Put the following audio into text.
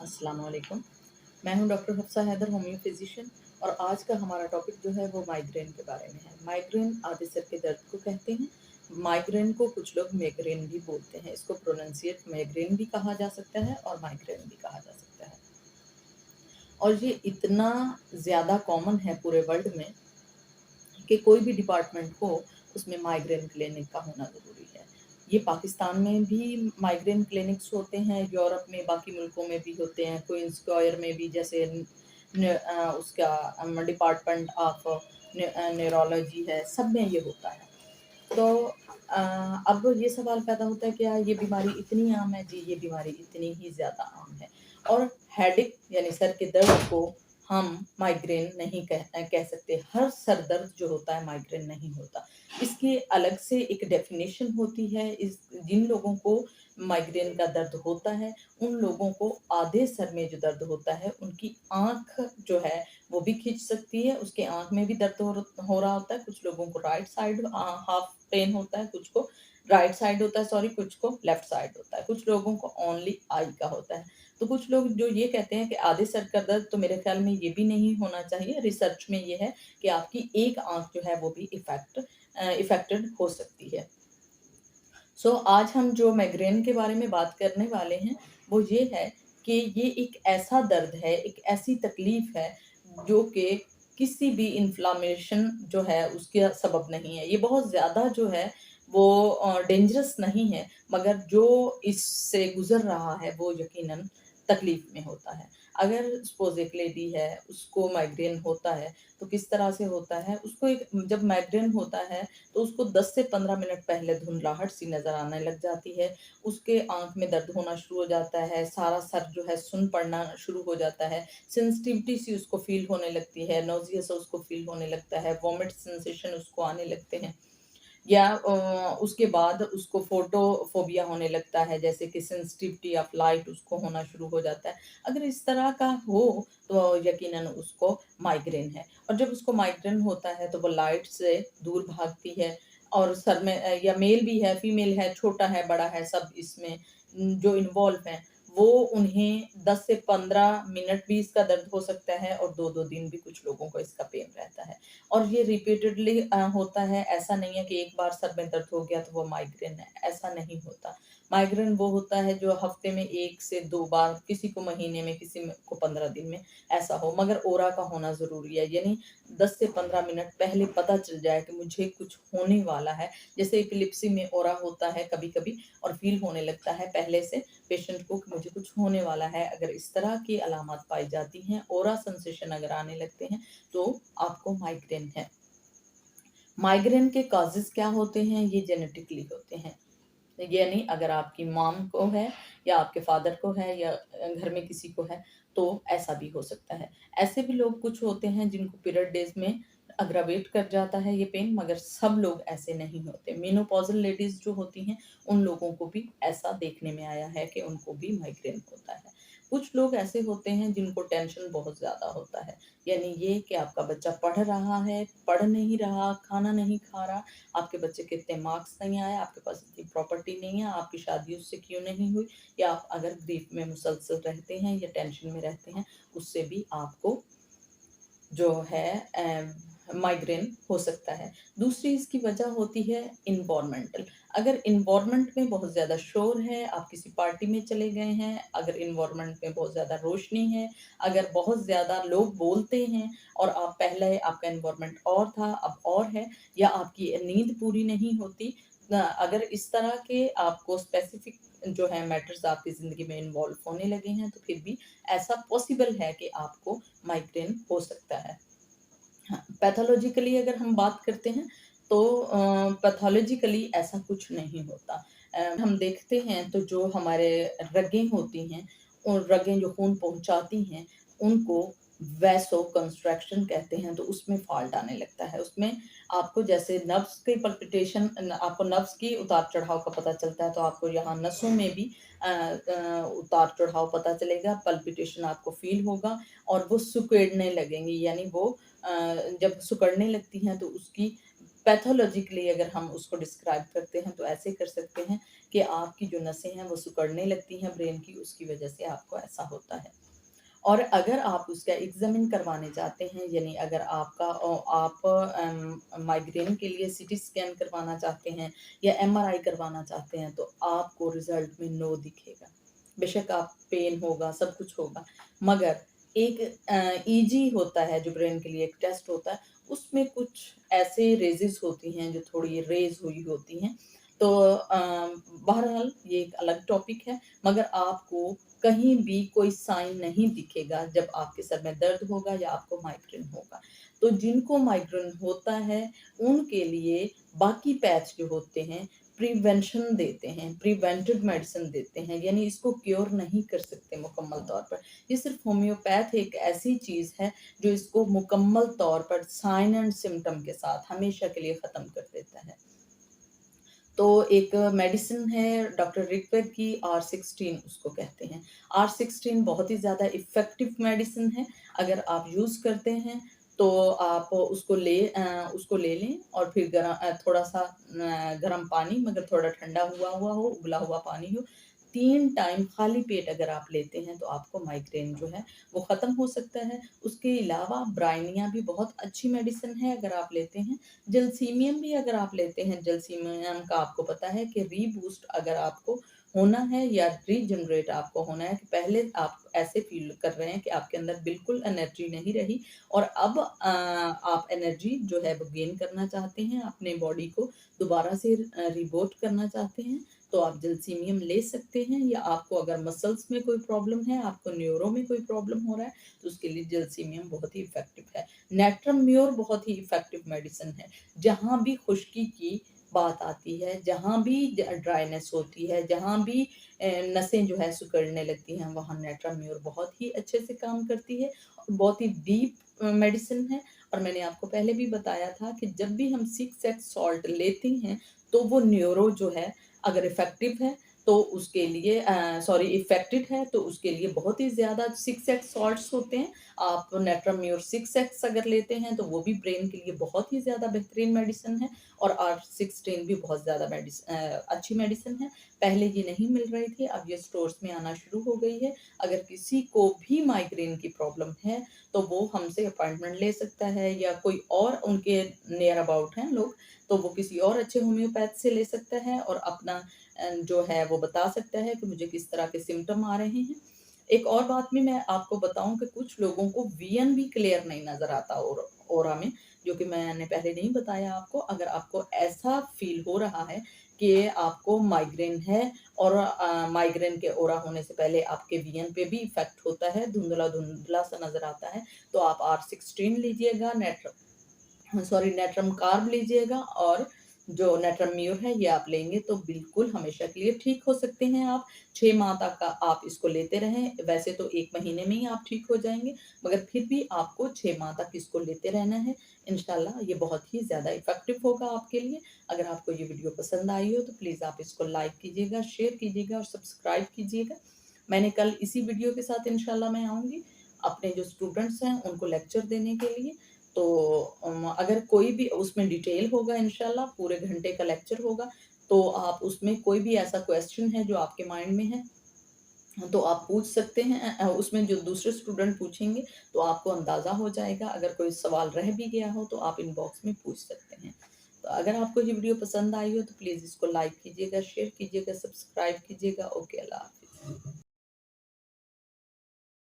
अस्सलाम वालेकुम। मैं हूं doctor Hafsa Haider, homeo physician. और आज का हमारा टॉपिक जो है वो माइग्रेन के बारे में है। माइग्रेन आधे सर के दर्द को कहते हैं। माइग्रेन को कुछ लोग माइग्रेन भी बोलते हैं। इसको प्रोनाउंसिएट माइग्रेन भी कहा जा सकता है और माइग्रेन भी कहा जा सकता है। और ये इतना ज़्यादा कॉमन है पूरे वर्ल्ड में कि कोई भी डिपार्टमेंट हो उसमें माइग्रेन क्लिनिक का होना ज़रूरी है। ये पाकिस्तान में भी माइग्रेन क्लिनिक्स होते हैं, यूरोप में बाकी मुल्कों में भी होते हैं, क्वींस स्क्वायर में भी, जैसे उसका डिपार्टमेंट ऑफ न्यूरोलॉजी है, सब में ये होता है। तो अब ये सवाल पैदा होता है, क्या ये बीमारी इतनी आम है? जी, ये बीमारी इतनी ही ज़्यादा आम है। और हेडेक यानी सर के दर्द को हम माइग्रेन नहीं कह सकते। हर सर दर्द जो होता है माइग्रेन नहीं होता। इसकी अलग से एक डेफिनेशन होती है। इस जिन लोगों को माइग्रेन का दर्द होता है, उन लोगों को आधे सर में जो दर्द होता है, उनकी आँख जो है वो भी खींच सकती है। उसके आँख में भी दर्द हो रहा होता है। कुछ लोगों को राइट साइड हाफ पेन होता है, कुछ को राइट साइड होता है, सॉरी, कुछ को लेफ्ट साइड होता है, कुछ लोगों को ओनली आई का होता है। तो कुछ लोग जो ये कहते हैं कि आधे सर का दर्द, तो मेरे ख्याल में ये भी नहीं होना चाहिए। रिसर्च में ये है कि आपकी एक आँख जो है वो भी इफेक्टेड हो सकती है। आज हम जो माइग्रेन के बारे में बात करने वाले हैं वो ये है कि ये एक ऐसा दर्द है, एक ऐसी तकलीफ है जो कि किसी भी इन्फ्लामेशन जो है उसका सबब नहीं है। ये बहुत ज़्यादा जो है वो डेंजरस नहीं है, मगर जो इससे गुजर रहा है वो यकीनन तकलीफ में होता है। अगर सपोज एक लेडी है, उसको माइग्रेन होता है, तो किस तरह से होता है उसको, एक जब माइग्रेन होता है तो उसको 10 से 15 मिनट पहले धुंधलाहट सी नज़र आने लग जाती है। उसके आँख में दर्द होना शुरू हो जाता है, सारा सर जो है सुन पड़ना शुरू हो जाता है, सेंसिटिविटी सी उसको फ़ील होने लगती है, नॉज़िया सा उसको फ़ील होने लगता है, वॉमिट सेंसेशन उसको आने लगते हैं। या उसके बाद उसको फोटोफोबिया होने लगता है, जैसे कि सेंसिटिविटी ऑफ लाइट उसको होना शुरू हो जाता है। अगर इस तरह का हो तो यकीनन उसको माइग्रेन है। और जब उसको माइग्रेन होता है तो वो लाइट से दूर भागती है। और सर में या मेल भी है, फीमेल है, छोटा है, बड़ा है, सब इसमें जो इन्वॉल्व हैं, वो उन्हें 10 से 15 मिनट भी इसका दर्द हो सकता है और 2-2 दिन भी कुछ लोगों को इसका पेन रहता है। और ये रिपीटेडली होता है। ऐसा नहीं है कि एक बार सर में दर्द हो गया तो वो माइग्रेन है, ऐसा नहीं होता। माइग्रेन वो होता है जो हफ्ते में 1 से 2 बार, किसी को महीने में, किसी को 15 दिन में ऐसा हो, मगर ओरा का होना ज़रूरी है। यानी 10 से 15 मिनट पहले पता चल जाए कि मुझे कुछ होने वाला है। जैसे एपिलेप्सी में ओरा होता है कभी-कभी, और फ़ील होने लगता है पहले से पेशेंट को कि मुझे कुछ होने वाला है। अगर इस तरह की अलामत पाई जाती हैं, ओरा सेंसेशन अगर आने लगते हैं, तो आपको माइग्रेन है। माइग्रेन के कॉजेज़ क्या होते हैं? ये जेनेटिकली होते हैं। यानी अगर आपकी मॉम को है या आपके फादर को है या घर में किसी को है, तो ऐसा भी हो सकता है। ऐसे भी लोग कुछ होते हैं जिनको पीरियड डेज़ में अग्रावेट कर जाता है ये पेन, मगर सब लोग ऐसे नहीं होते। मेनोपॉज़ल लेडीज़ जो होती हैं, उन लोगों को भी ऐसा देखने में आया है कि उनको भी माइग्रेन होता है। कुछ लोग ऐसे होते हैं जिनको टेंशन बहुत ज़्यादा होता है। यानी ये कि आपका बच्चा पढ़ रहा है, पढ़ नहीं रहा, खाना नहीं खा रहा, आपके बच्चे के इतने मार्क्स नहीं आए, आपके पास इतनी प्रॉपर्टी नहीं है, आपकी शादी उससे क्यों नहीं हुई, या आप अगर ग्रीफ में मुसलसल रहते हैं या टेंशन में रहते हैं, उससे भी आपको जो है माइग्रेन हो सकता है। दूसरी इसकी वजह होती है इन्वायरमेंटल। अगर इन्वायरमेंट में बहुत ज़्यादा शोर है, आप किसी पार्टी में चले गए हैं, अगर इन्वायरमेंट में बहुत ज़्यादा रोशनी है, अगर बहुत ज़्यादा लोग बोलते हैं और आप पहले आपका इन्वायरमेंट और था, अब और है, या आपकी नींद पूरी नहीं होती, अगर इस तरह के आपको स्पेसिफिक जो है मैटर्स आपकी ज़िंदगी में इन्वॉल्व होने लगे हैं, तो फिर भी ऐसा पॉसिबल है कि आपको माइग्रेन हो सकता है। हाँ, पैथोलॉजिकली अगर हम बात करते हैं तो पैथोलॉजिकली ऐसा कुछ नहीं होता। हम देखते हैं तो जो हमारे रगें होती हैं, उन रगें जो खून पहुँचाती हैं, उनको वैसोकंस्ट्रक्शन कहते हैं, तो उसमें फ़ॉल्ट आने लगता है। उसमें आपको जैसे नर्व्स की पल्पिटेशन, आपको नर्व्स की उतार-चढ़ाव का पता चलता है, तो आपको यहाँ नसों में भी उतार-चढ़ाव पता चलेगा, पल्पिटेशन आपको फ़ील होगा और वो सिकुड़ने लगेंगी। यानी वो जब सिकुड़ने लगती हैं तो उसकी पैथोलॉजिकली अगर हम उसको डिस्क्राइब करते हैं तो ऐसे कर सकते हैं कि आपकी जो नसें हैं वो सिकुड़ने लगती हैं ब्रेन की, उसकी वजह से आपको ऐसा होता है। और अगर आप उसका एग्जामिन करवाने चाहते हैं, यानी अगर आपका आप माइग्रेन के लिए सीटी स्कैन करवाना चाहते हैं या एमआरआई करवाना चाहते हैं, तो आपको रिजल्ट में नो दिखेगा। बेशक आप पेन होगा, सब कुछ होगा, मगर एक ईजी होता है जो ब्रेन के लिए एक टेस्ट होता है, उसमें कुछ ऐसे रेजेस होती हैं जो थोड़ी रेज हुई होती हैं। तो बहरहाल ये एक अलग टॉपिक है, मगर आपको कहीं भी कोई साइन नहीं दिखेगा जब आपके सर में दर्द होगा या आपको माइग्रेन होगा। तो जिनको माइग्रेन होता है उनके लिए बाकी पैच जो होते हैं प्रिवेंशन देते हैं, प्रिवेंटिव मेडिसिन देते हैं, यानी इसको क्योर नहीं कर सकते मुकम्मल तौर पर। ये सिर्फ होम्योपैथ एक ऐसी चीज़ है जो इसको मुकम्मल तौर पर साइन एंड सिम्टम के साथ हमेशा के लिए ख़त्म कर देता है। तो एक मेडिसिन है डॉक्टर रिकवेर की, R16 उसको कहते हैं। R16 बहुत ही ज़्यादा इफ़ेक्टिव मेडिसिन है। अगर आप यूज़ करते हैं तो आप उसको ले लें और फिर थोड़ा-सा गरम पानी, मगर थोड़ा ठंडा हुआ हुआ हो, उबला हुआ पानी हो, 3 टाइम खाली पेट अगर आप लेते हैं तो आपको माइग्रेन जो है वो ख़त्म हो सकता है। उसके अलावा ब्राइनिया भी बहुत अच्छी मेडिसिन है अगर आप लेते हैं। जलसीमियम भी अगर आप लेते हैं, जलसीमियम का आपको पता है कि रीबूस्ट अगर आपको होना है या रीजनरेट आपको होना है कि पहले आप ऐसे फील कर रहे हैं कि आपके अंदर बिल्कुल एनर्जी नहीं रही और अब आप एनर्जी जो है वो गेन करना चाहते हैं, अपने बॉडी को दोबारा से रिबूट करना चाहते हैं, तो आप जलसीमियम ले सकते हैं। या आपको अगर मसल्स में कोई प्रॉब्लम है, आपको न्यूरो में कोई प्रॉब्लम हो रहा है, तो उसके लिए जलसीमियम बहुत ही इफेक्टिव है। नेट्रम म्योर बहुत ही इफेक्टिव मेडिसिन है। जहाँ भी खुश्की की बात आती है, जहाँ भी ड्राइनेस होती है, जहाँ भी नसें जो है सिकुड़ने लगती हैं, वहाँ नेट्रम म्योर बहुत ही अच्छे से काम करती है और बहुत ही डीप मेडिसिन है। और मैंने आपको पहले भी बताया था कि जब भी हम 6x सॉल्ट लेते हैं तो वो न्यूरो जो है अगर इफेक्टिव है तो उसके लिए सॉरी इफेक्टेड है तो उसके लिए बहुत ही ज़्यादा 6x सॉल्ट्स होते हैं। आप नेट्राम्योर 6x अगर लेते हैं तो वो भी ब्रेन के लिए बहुत ही ज़्यादा बेहतरीन मेडिसिन है। और R16 भी बहुत ज़्यादा अच्छी मेडिसिन है। पहले ये नहीं मिल रही थी, अब ये स्टोर्स में आना शुरू हो गई है। अगर किसी को भी माइग्रेन की प्रॉब्लम है तो वो हमसे अपॉइंटमेंट ले सकता है, या कोई और उनके नियर अबाउट हैं लोग, तो वो किसी और अच्छे होम्योपैथ से ले सकता है और अपना जो है वो बता सकता है कि मुझे किस तरह के सिम्पटम आ रहे हैं। एक और बात भी मैं आपको बताऊँ कि कुछ लोगों को वीएन भी क्लियर नहीं नज़र आता ऑरा में, जो कि मैंने पहले नहीं बताया आपको। अगर आपको ऐसा फ़ील हो रहा है कि आपको माइग्रेन है और माइग्रेन के ऑरा होने से पहले आपके वीएन पे भी इफ़ेक्ट होता है, धुंधला-धुंधला सा नज़र आता है, तो आप R16 लीजिएगा, नेट्रम कार्ब लीजिएगा और जो नेट्रम्यूर है ये आप लेंगे तो बिल्कुल हमेशा के लिए ठीक हो सकते हैं आप। 6 माह तक का आप इसको लेते रहें, वैसे तो 1 महीने में ही आप ठीक हो जाएँगे, मगर फिर भी आपको 6 माह तक इसको लेते रहना है। इंशाल्लाह ये बहुत ही ज़्यादा इफ़ेक्टिव होगा आपके लिए। अगर आपको ये वीडियो पसंद आई हो तो प्लीज़ आप इसको लाइक कीजिएगा, शेयर कीजिएगा और सब्सक्राइब कीजिएगा। मैंने कल इसी वीडियो के साथ इंशाल्लाह मैं आऊँगी, अपने जो स्टूडेंट्स हैं उनको लेक्चर देने के लिए। तो अगर कोई भी उसमें डिटेल होगा, इंशाल्लाह पूरे घंटे का लेक्चर होगा, तो आप उसमें कोई भी ऐसा क्वेश्चन है जो आपके माइंड में है तो आप पूछ सकते हैं। उसमें जो दूसरे स्टूडेंट पूछेंगे तो आपको अंदाज़ा हो जाएगा। अगर कोई सवाल रह भी गया हो तो आप इनबॉक्स में पूछ सकते हैं। तो अगर आपको ये वीडियो पसंद आई हो तो प्लीज़ इसको लाइक कीजिएगा, शेयर कीजिएगा, सब्सक्राइब कीजिएगा। ओके, अल्लाह हाफ़िज़।